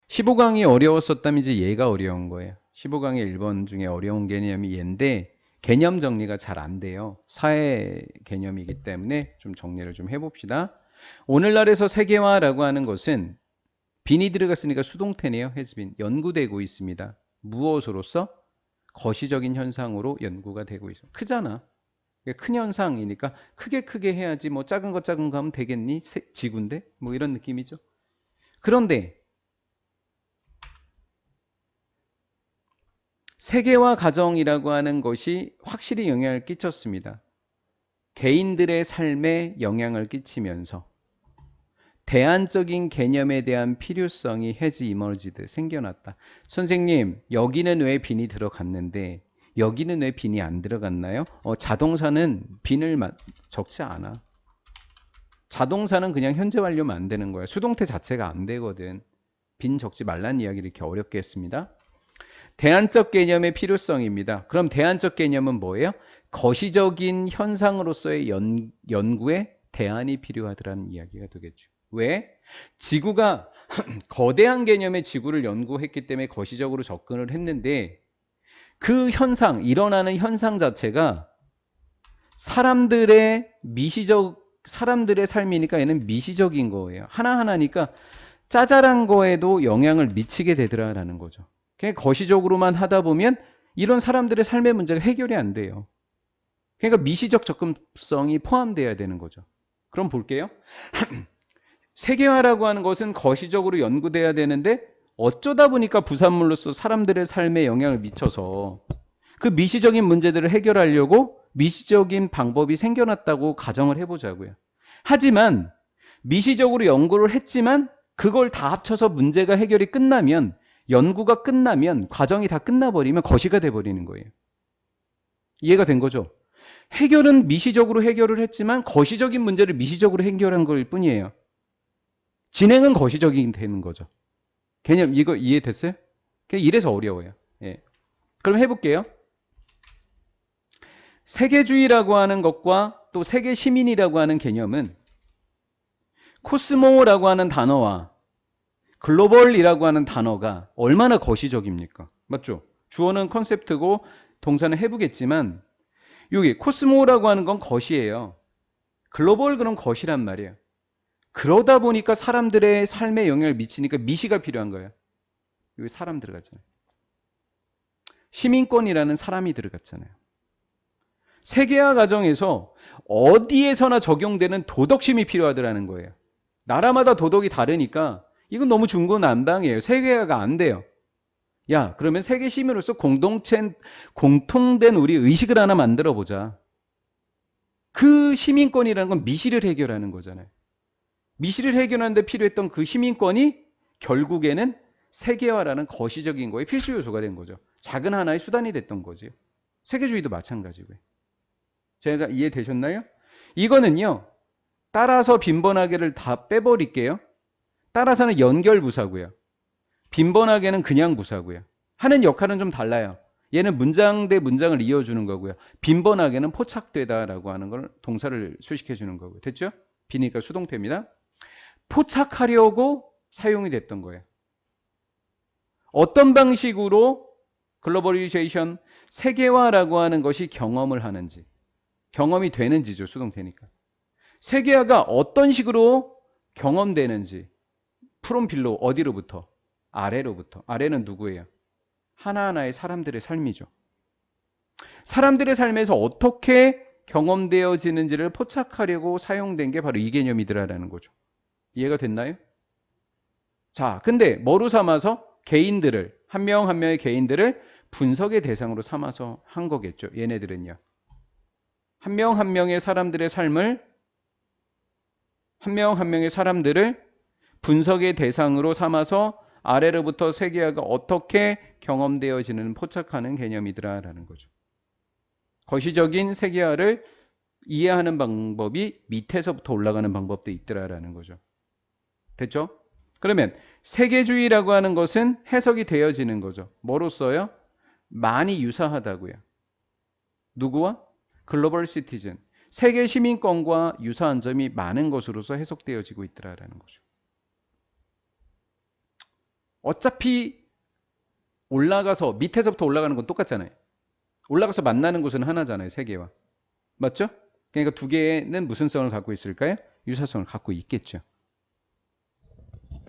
15강이 어려웠었다면 이제 얘가 어려운 거예요. 15강의 1번 중에 어려운 개념이 얘인데 개념 정리가 잘 안 돼요. 사회 개념이기 때문에 좀 정리를 좀 해봅시다. 오늘날에서 세계화라고 하는 것은 빈이 들어갔으니까 수동태네요. has 연구되고 있습니다. 무엇으로서? 거시적인 현상으로 연구가 되고 있어. 크잖아. 큰 현상이니까 크게 해야지 뭐 작은 거 하면 되겠니? 지구인데? 뭐 이런 느낌이죠. 그런데 세계화 가정이라고 하는 것이 확실히 영향을 끼쳤습니다. 개인들의 삶에 영향을 끼치면서 대안적인 개념에 대한 필요성이 has emerged, 생겨났다. 선생님, 여기는 왜 빈이 들어갔는데 여기는 왜 빈이 안 들어갔나요? 자동사는 빈을 적지 않아. 자동사는 그냥 현재 완료 만드는 거야. 수동태 자체가 안 되거든. 빈 적지 말란 이야기를 이렇게 어렵게 했습니다. 대안적 개념의 필요성입니다. 그럼 대안적 개념은 뭐예요? 거시적인 현상으로서의 연구에 대안이 필요하더라는 이야기가 되겠죠. 왜? 지구가 거대한 개념의 지구를 연구했기 때문에 거시적으로 접근을 했는데 그 현상, 일어나는 현상 자체가 사람들의 삶이니까 얘는 미시적인 거예요. 하나하나니까 짜잘한 거에도 영향을 미치게 되더라라는 거죠. 그냥 거시적으로만 하다 보면 이런 사람들의 삶의 문제가 해결이 안 돼요. 그러니까 미시적 접근성이 포함돼야 되는 거죠. 그럼 볼게요. 세계화라고 하는 것은 거시적으로 연구돼야 되는데 어쩌다 보니까 부산물로서 사람들의 삶에 영향을 미쳐서 그 미시적인 문제들을 해결하려고 미시적인 방법이 생겨났다고 가정을 해보자고요. 하지만 미시적으로 연구를 했지만 그걸 다 합쳐서 문제가 해결이 끝나면, 연구가 끝나면, 과정이 다 끝나버리면 거시가 돼버리는 거예요. 이해가 된 거죠? 해결은 미시적으로 해결을 했지만 거시적인 문제를 미시적으로 해결한 걸 뿐이에요. 진행은 거시적인 되는 거죠. 개념 이거 이해됐어요? 이래서 어려워요. 예. 그럼 해볼게요. 세계주의라고 하는 것과 또 세계 시민이라고 하는 개념은 코스모라고 하는 단어와 글로벌이라고 하는 단어가 얼마나 거시적입니까? 맞죠? 주어는 컨셉트고 동사는 해보겠지만 여기 코스모라고 하는 건 것이에요. 글로벌 그럼 것이란 말이에요. 그러다 보니까 사람들의 삶에 영향을 미치니까 미시가 필요한 거예요. 여기 사람 들어갔잖아요. 시민권이라는 사람이 들어갔잖아요. 세계화 과정에서 어디에서나 적용되는 도덕심이 필요하더라는 거예요. 나라마다 도덕이 다르니까 이건 너무 중구난방이에요. 세계화가 안 돼요. 야, 그러면 세계 시민으로서 공통된 우리 의식을 하나 만들어 보자. 그 시민권이라는 건 미시를 해결하는 거잖아요. 미시를 해결하는데 필요했던 그 시민권이 결국에는 세계화라는 거시적인 거에 필수 요소가 된 거죠. 작은 하나의 수단이 됐던 거죠. 세계주의도 마찬가지고요. 제가 이해되셨나요? 이거는요. 따라서 빈번하게를 다 빼버릴게요. 따라서는 연결부사고요. 빈번하게는 그냥 부사고요. 하는 역할은 좀 달라요. 얘는 문장 대 문장을 이어주는 거고요. 빈번하게는 포착되다라고 하는 걸 동사를 수식해 주는 거고요. 됐죠? 비니까 수동태입니다. 포착하려고 사용이 됐던 거예요. 어떤 방식으로 글로벌리제이션, 세계화라고 하는 것이 경험을 하는지, 경험이 되는지죠. 수동태니까. 세계화가 어떤 식으로 경험되는지, 프롬 빌로 어디로부터? 아래로부터. 아래는 누구예요? 하나하나의 사람들의 삶이죠. 사람들의 삶에서 어떻게 경험되어지는지를 포착하려고 사용된 게 바로 이 개념이더라라는 거죠. 이해가 됐나요? 자, 근데 뭐로 삼아서? 개인들을, 한 명 한 명의 개인들을 분석의 대상으로 삼아서 한 거겠죠. 얘네들은요. 한 명 한 명의 사람들의 삶을, 한 명 한 명의 사람들을 분석의 대상으로 삼아서 아래로부터 세계화가 어떻게 경험되어지는 포착하는 개념이더라라는 거죠. 거시적인 세계화를 이해하는 방법이 밑에서부터 올라가는 방법도 있더라라는 거죠. 됐죠? 그러면 세계주의라고 하는 것은 해석이 되어지는 거죠. 뭐로써요? 많이 유사하다고요. 누구와? 글로벌 시티즌. 세계 시민권과 유사한 점이 많은 것으로서 해석되어지고 있더라라는 거죠. 어차피 올라가서 밑에서부터 올라가는 건 똑같잖아요. 올라가서 만나는 곳은 하나잖아요. 세 개와. 맞죠? 그러니까 두 개는 무슨 성을 갖고 있을까요? 유사성을 갖고 있겠죠.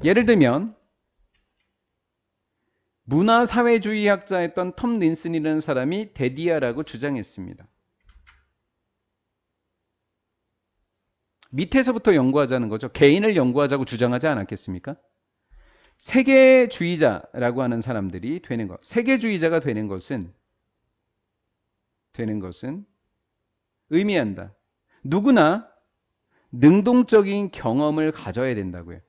예를 들면 문화사회주의학자였던 텀 린슨이라는 사람이 데디아라고 주장했습니다. 밑에서부터 연구하자는 거죠. 개인을 연구하자고 주장하지 않았겠습니까? 세계주의자라고 하는 사람들이 되는 것. 세계주의자가 되는 것은 의미한다. 누구나 능동적인 경험을 가져야 된다고요.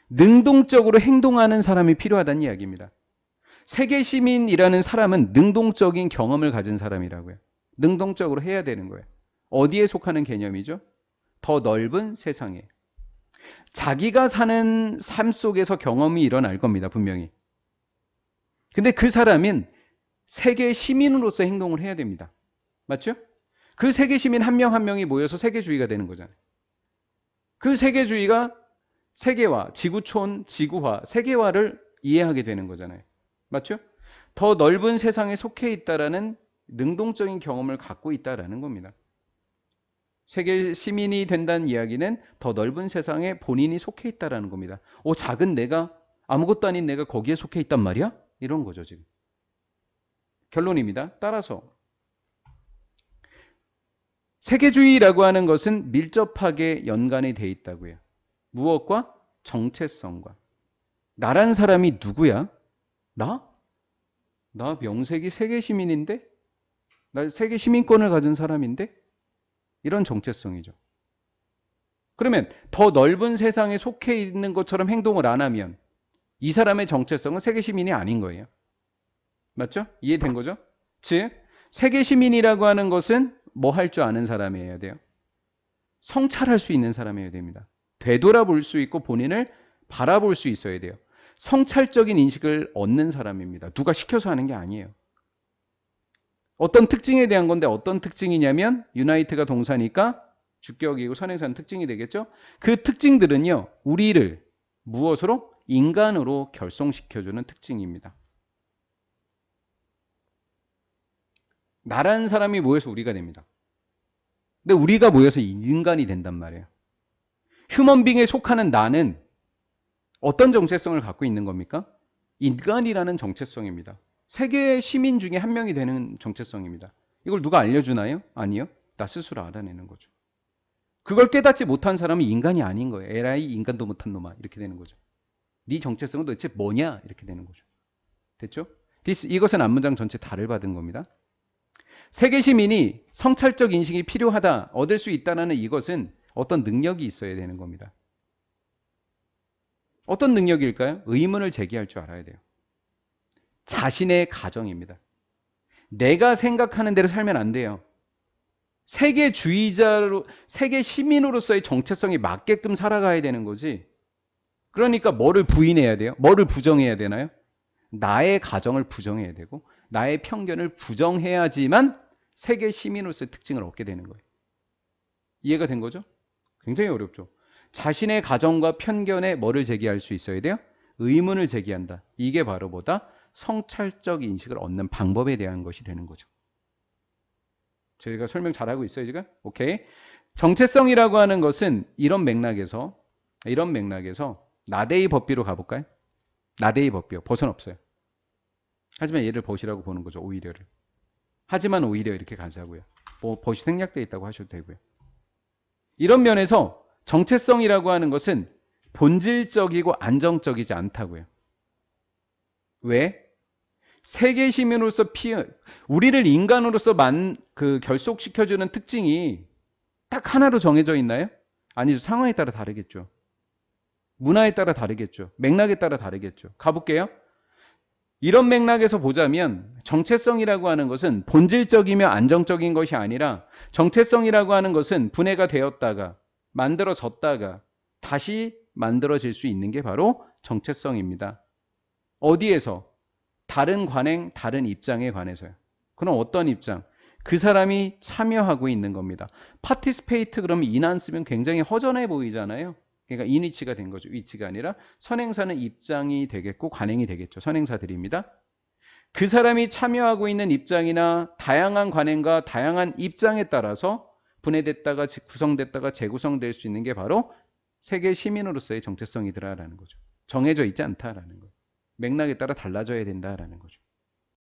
능동적으로 행동하는 사람이 필요하다는 이야기입니다. 세계 시민이라는 사람은 능동적인 경험을 가진 사람이라고요. 능동적으로 해야 되는 거예요. 어디에 속하는 개념이죠? 더 넓은 세상에. 자기가 사는 삶 속에서 경험이 일어날 겁니다. 분명히. 근데 그 사람은 세계 시민으로서 행동을 해야 됩니다. 맞죠? 그 세계 시민 한 명 한 명이 모여서 세계주의가 되는 거잖아요. 그 세계주의가 세계화, 지구촌, 지구화, 세계화를 이해하게 되는 거잖아요. 맞죠? 더 넓은 세상에 속해 있다라는 능동적인 경험을 갖고 있다라는 겁니다. 세계 시민이 된다는 이야기는 더 넓은 세상에 본인이 속해 있다라는 겁니다. 작은 내가, 아무것도 아닌 내가 거기에 속해 있단 말이야? 이런 거죠, 지금. 결론입니다. 따라서 세계주의라고 하는 것은 밀접하게 연관이 돼 있다고요. 무엇과? 정체성과. 나란 사람이 누구야? 나 명색이 세계 시민인데? 나 세계 시민권을 가진 사람인데? 이런 정체성이죠. 그러면 더 넓은 세상에 속해 있는 것처럼 행동을 안 하면 이 사람의 정체성은 세계 시민이 아닌 거예요. 맞죠? 이해된 거죠? 즉, 세계 시민이라고 하는 것은 뭐 할 줄 아는 사람이어야 돼요. 성찰할 수 있는 사람이어야 됩니다. 되돌아볼 수 있고 본인을 바라볼 수 있어야 돼요. 성찰적인 인식을 얻는 사람입니다. 누가 시켜서 하는 게 아니에요. 어떤 특징에 대한 건데 어떤 특징이냐면 유나이트가 동사니까 주격이고 선행사는 특징이 되겠죠. 그 특징들은요. 우리를 무엇으로? 인간으로 결성시켜주는 특징입니다. 나라는 사람이 모여서 우리가 됩니다. 근데 우리가 모여서 인간이 된단 말이에요. 휴먼빙에 속하는 나는 어떤 정체성을 갖고 있는 겁니까? 인간이라는 정체성입니다. 세계 시민 중에 한 명이 되는 정체성입니다. 이걸 누가 알려주나요? 아니요. 나 스스로 알아내는 거죠. 그걸 깨닫지 못한 사람은 인간이 아닌 거예요. 에라이 인간도 못한 놈아 이렇게 되는 거죠. 네 정체성은 도대체 뭐냐 이렇게 되는 거죠. 됐죠? 이것은 앞문장 전체 다를 받은 겁니다. 세계 시민이 성찰적 인식이 필요하다, 얻을 수 있다는 이것은 어떤 능력이 있어야 되는 겁니다. 어떤 능력일까요? 의문을 제기할 줄 알아야 돼요. 자신의 가정입니다. 내가 생각하는 대로 살면 안 돼요. 세계주의자로, 세계 시민으로서의 정체성에 맞게끔 살아가야 되는 거지. 그러니까 뭐를 부인해야 돼요? 뭐를 부정해야 되나요? 나의 가정을 부정해야 되고 나의 편견을 부정해야지만 세계 시민으로서의 특징을 얻게 되는 거예요. 이해가 된 거죠? 굉장히 어렵죠. 자신의 가정과 편견에 뭐를 제기할 수 있어야 돼요? 의문을 제기한다. 이게 바로 뭐다? 성찰적 인식을 얻는 방법에 대한 것이 되는 거죠. 저희가 설명 잘하고 있어요 지금? 오케이. 정체성이라고 하는 것은 이런 맥락에서 나데이 법비로 가볼까요? 나데이 법비요. 벗은 없어요. 하지만 얘를 벗이라고 보는 거죠. 오히려를. 하지만 오히려 이렇게 가자고요. 뭐 벗이 생략되어 있다고 하셔도 되고요. 이런 면에서 정체성이라고 하는 것은 본질적이고 안정적이지 않다고요. 왜? 세계 시민으로서 우리를 인간으로서 결속시켜주는 특징이 딱 하나로 정해져 있나요? 아니죠. 상황에 따라 다르겠죠. 문화에 따라 다르겠죠. 맥락에 따라 다르겠죠. 가볼게요. 이런 맥락에서 보자면 정체성이라고 하는 것은 본질적이며 안정적인 것이 아니라 정체성이라고 하는 것은 분해가 되었다가 만들어졌다가 다시 만들어질 수 있는 게 바로 정체성입니다. 어디에서? 다른 관행, 다른 입장에 관해서요. 그럼 어떤 입장? 그 사람이 참여하고 있는 겁니다. 파티스페이트 그러면 인안 쓰면 굉장히 허전해 보이잖아요. 그러니까 인위치가 된 거죠. 위치가 아니라 선행사는 입장이 되겠고 관행이 되겠죠. 선행사들입니다. 그 사람이 참여하고 있는 입장이나 다양한 관행과 다양한 입장에 따라서 분해됐다가 구성됐다가 재구성될 수 있는 게 바로 세계 시민으로서의 정체성이더라라는 거죠. 정해져 있지 않다라는 거죠. 맥락에 따라 달라져야 된다라는 거죠.